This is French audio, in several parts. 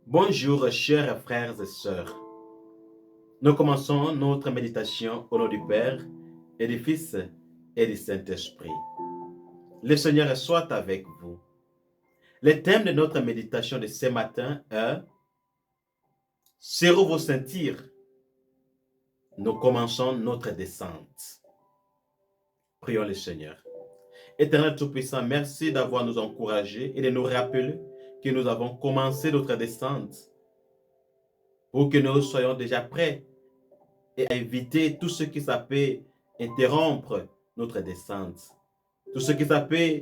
Bonjour, chers frères et sœurs. Nous commençons notre méditation au nom du Père et du Fils et du Saint-Esprit. Le Seigneur soit avec vous. Le thème de notre méditation de ce matin est Sur vos ceintures. Nous commençons notre descente. Prions le Seigneur. Éternel Tout-Puissant, merci d'avoir nous encouragés et de nous rappeler que nous avons commencé notre descente pour que nous soyons déjà prêts et à éviter tout ce qui ça peut interrompre notre descente, tout ce qui ça peut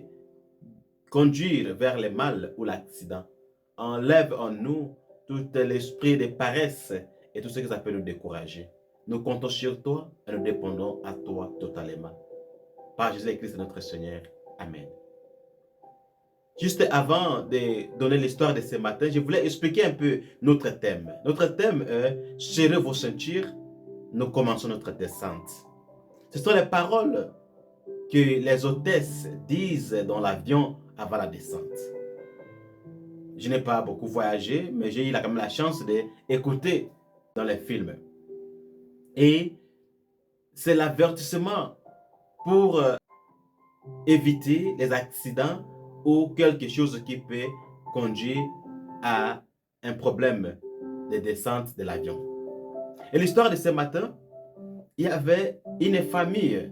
conduire vers le mal ou l'accident. Enlève en nous tout l'esprit de paresse et tout ce qui ça peut nous décourager. Nous comptons sur toi et nous dépendons à toi totalement. Par Jésus-Christ notre Seigneur. Amen. Juste avant de donner l'histoire de ce matin, je voulais expliquer un peu notre thème. Notre thème est « Serrez vos ceintures ». Nous commençons notre descente. Ce sont les paroles que les hôtesses disent dans l'avion avant la descente. Je n'ai pas beaucoup voyagé, mais j'ai eu quand même la chance d'écouter dans les films. Et c'est l'avertissement pour éviter les accidents ou quelque chose qui peut conduire à un problème de descente de l'avion. Et l'histoire de ce matin, il y avait une famille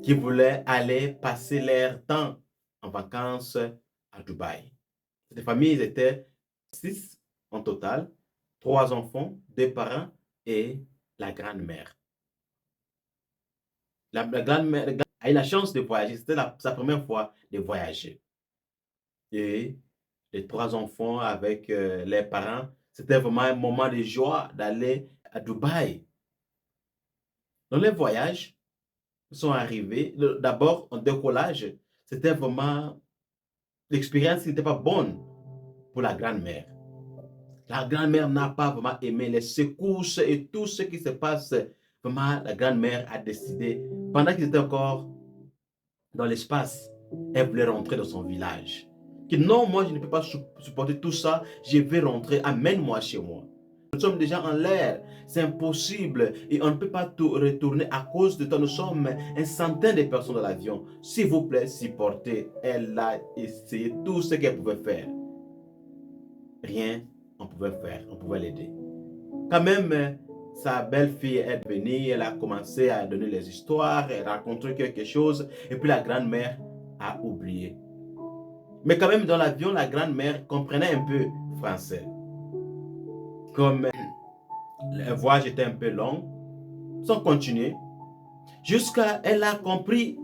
qui voulaient aller passer leur temps en vacances à Dubaï. Cette famille, ils étaient 6 en total, 3 enfants, 2 parents et la grand-mère. La grand-mère a eu la chance de voyager, c'était sa première fois de voyager. Et les 3 enfants avec les parents, c'était vraiment un moment de joie d'aller à Dubaï. Dans le voyage, sont arrivés, d'abord en décollage, c'était vraiment l'expérience qui n'était pas bonne pour la grand-mère. La grand-mère n'a pas vraiment aimé les secousses et tout ce qui se passe. Vraiment, la grand-mère a décidé, pendant qu'ils étaient encore dans l'espace, elle voulait rentrer dans son village. Que non, moi je ne peux pas supporter tout ça, je vais rentrer, amène-moi chez moi. Nous sommes déjà en l'air, c'est impossible et on ne peut pas tout retourner à cause de toi. Nous sommes une centaine de personnes dans l'avion. S'il vous plaît, supportez. Elle a essayé tout ce qu'elle pouvait faire. Rien, on pouvait faire, on pouvait l'aider. Quand même, sa belle-fille est venue, elle a commencé à donner les histoires, elle a raconté quelque chose et puis la grand-mère a oublié. Mais quand même, dans l'avion, la grand-mère comprenait un peu français. Comme le voyage était un peu long, sans continuer, jusqu'à elle a compris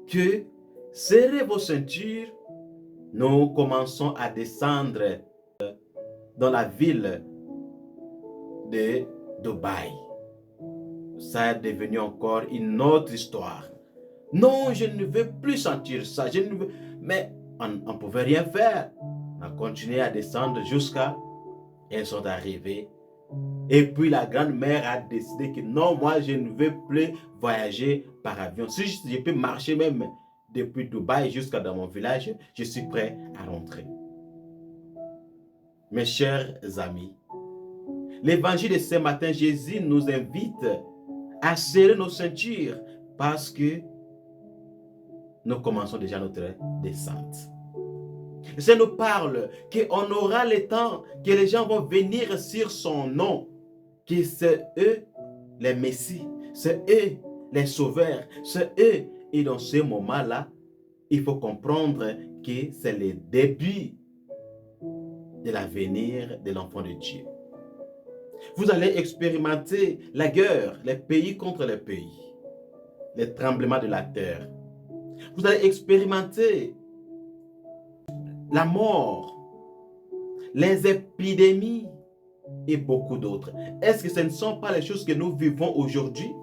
que serrez vos ceintures, nous commençons à descendre dans la ville de Dubaï. Ça est devenu encore une autre histoire. Non, je ne veux plus sentir ça. Je ne veux... Mais on ne pouvait rien faire. On a continué à descendre jusqu'à... Elles sont arrivées. Et puis la grand-mère a décidé que non, moi je ne veux plus voyager par avion. Si je peux marcher même depuis Dubaï jusqu'à dans mon village, je suis prêt à rentrer. Mes chers amis, l'évangile de ce matin, Jésus nous invite à serrer nos ceintures parce que nous commençons déjà notre descente. Ça nous parle qu'on aura le temps, que les gens vont venir sur son nom, que c'est eux les messies, c'est eux les sauveurs, c'est eux. Et dans ce moment-là, il faut comprendre que c'est le début de l'avenir de l'enfant de Dieu. Vous allez expérimenter la guerre, les pays contre les pays, les tremblements de la terre. Vous allez expérimenter la mort, les épidémies et beaucoup d'autres. Est-ce que ce ne sont pas les choses que nous vivons aujourd'hui?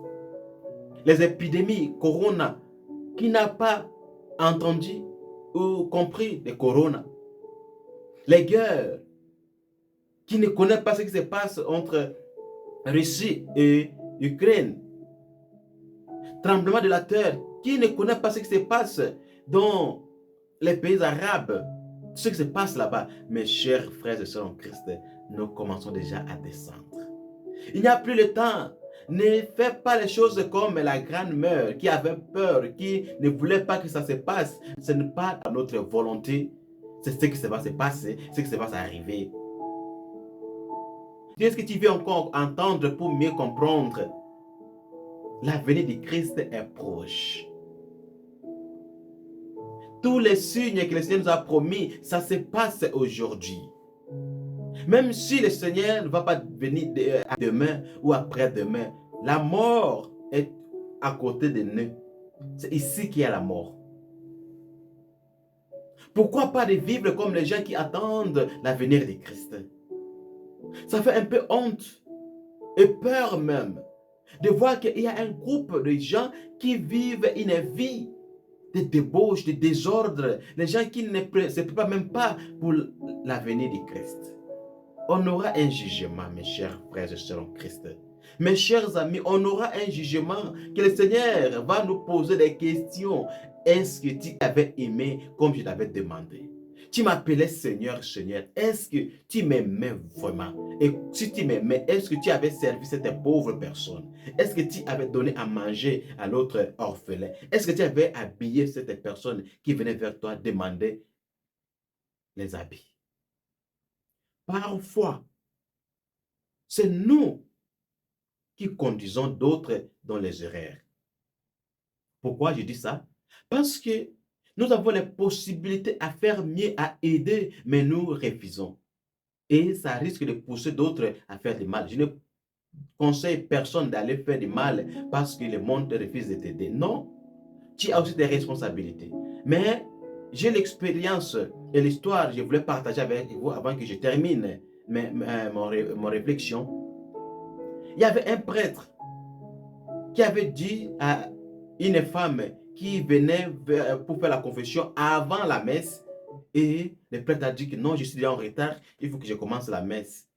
Les épidémies, corona, qui n'a pas entendu ou compris le corona? Les guerres, qui ne connaît pas ce qui se passe entre Russie et Ukraine? Tremblement de la terre, qui ne connaît pas ce qui se passe dans les pays arabes? ce qui se passe là-bas, mes chers frères et sœurs en Christ, nous commençons déjà à descendre. Il n'y a plus le temps. Ne fais pas les choses comme la grand-mère qui avait peur, qui ne voulait pas que ça se passe. Ce n'est pas à notre volonté. C'est ce qui se va se passer, ce qui se va arriver. Qu'est-ce que tu veux encore entendre pour mieux comprendre? L'avenir du Christ est proche. Tous les signes que le Seigneur nous a promis, ça se passe aujourd'hui. Même si le Seigneur ne va pas venir demain ou après-demain, la mort est à côté de nous. C'est ici qu'il y a la mort. Pourquoi pas de vivre comme les gens qui attendent l'avenir de Christ? Ça fait un peu honte et peur même de voir qu'il y a un groupe de gens qui vivent une vie de débauche, de désordre, les gens qui ne se préparent même pas pour l'avenir de Christ. On aura un jugement, mes chers frères et sœurs en Christ. Mes chers amis, on aura un jugement que le Seigneur va nous poser des questions. Est-ce que tu avais aimé comme je t'avais demandé? Tu m'appelais Seigneur, Seigneur. Est-ce que tu m'aimais vraiment? Et si tu m'aimais, est-ce que tu avais servi cette pauvre personne? Est-ce que tu avais donné à manger à l'autre orphelin? Est-ce que tu avais habillé cette personne qui venait vers toi demander les habits? Parfois, c'est nous qui conduisons d'autres dans les erreurs. Pourquoi je dis ça? Parce que nous avons les possibilités à faire mieux, à aider, mais nous refusons. Et ça risque de pousser d'autres à faire du mal. Je ne conseille personne d'aller faire du mal parce que le monde refuse de t'aider. Non, tu as aussi des responsabilités. Mais j'ai l'expérience et l'histoire, je voulais partager avec vous avant que je termine mon réflexion. Il y avait un prêtre qui avait dit à une femme qui venait pour faire la confession avant la messe, et le prêtre a dit que non, je suis déjà en retard, il faut que je commence la messe.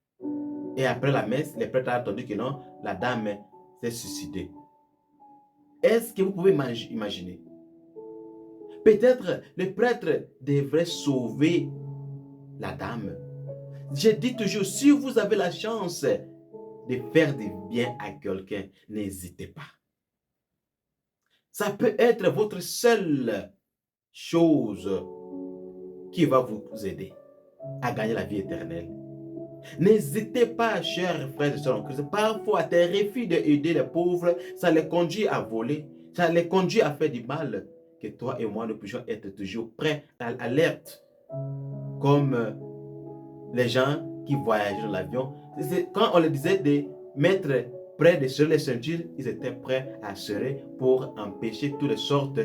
Et après la messe, le prêtre a entendu que non, la dame s'est suicidée. Est-ce que vous pouvez imaginer? Peut-être le prêtre devrait sauver la dame. Je dis toujours, si vous avez la chance de faire du bien à quelqu'un, n'hésitez pas. Ça peut être votre seule chose qui va vous aider à gagner la vie éternelle. N'hésitez pas, chers frères et sœurs en Christ. Parfois, tes refus d'aider les pauvres, ça les conduit à voler, ça les conduit à faire du mal. Que toi et moi, nous puissions être toujours prêts, alerte, comme les gens qui voyagent dans l'avion. Quand on leur disait de mettre près de serrer les ceintures, ils étaient prêts à serrer pour empêcher toutes les sortes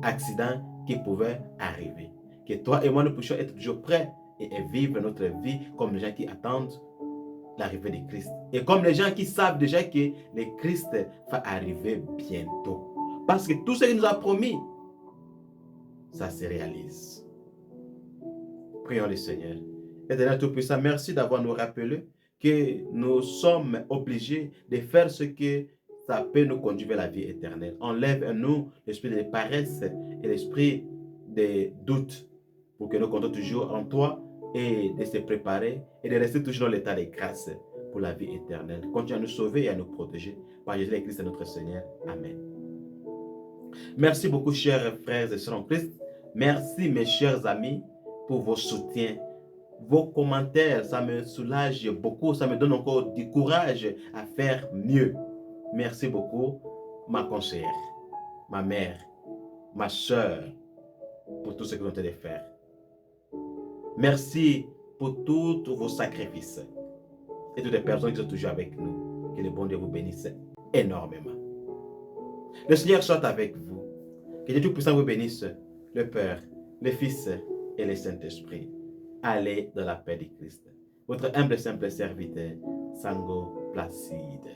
d'accidents qui pouvaient arriver. Que toi et moi, nous puissions être toujours prêts et vivre notre vie comme les gens qui attendent l'arrivée de Christ. Et comme les gens qui savent déjà que le Christ va arriver bientôt. Parce que tout ce qu'il nous a promis, ça se réalise. Prions le Seigneur. Éternel Tout-Puissant, merci d'avoir nous rappelé que nous sommes obligés de faire ce que ça peut nous conduire vers la vie éternelle. Enlève en nous l'esprit de paresse et l'esprit de doute pour que nous comptons toujours en toi et de se préparer et de rester toujours dans l'état de grâce pour la vie éternelle. Continue à nous sauver et à nous protéger par Jésus-Christ notre Seigneur. Amen. Merci beaucoup, chers frères et sœurs en Christ. Merci, mes chers amis, pour vos soutiens. Vos commentaires, ça me soulage beaucoup, ça me donne encore du courage à faire mieux. Merci beaucoup, ma conseillère, ma mère, ma soeur, pour tout ce que vous avez de faire. Merci pour tous vos sacrifices et toutes les personnes qui sont toujours avec nous. Que le bon Dieu vous bénisse énormément. Le Seigneur soit avec vous. Que Dieu Tout-Puissant vous bénisse, le Père, le Fils et le Saint-Esprit. Allez dans la paix de Christ. Votre humble simple serviteur, Sango Placide.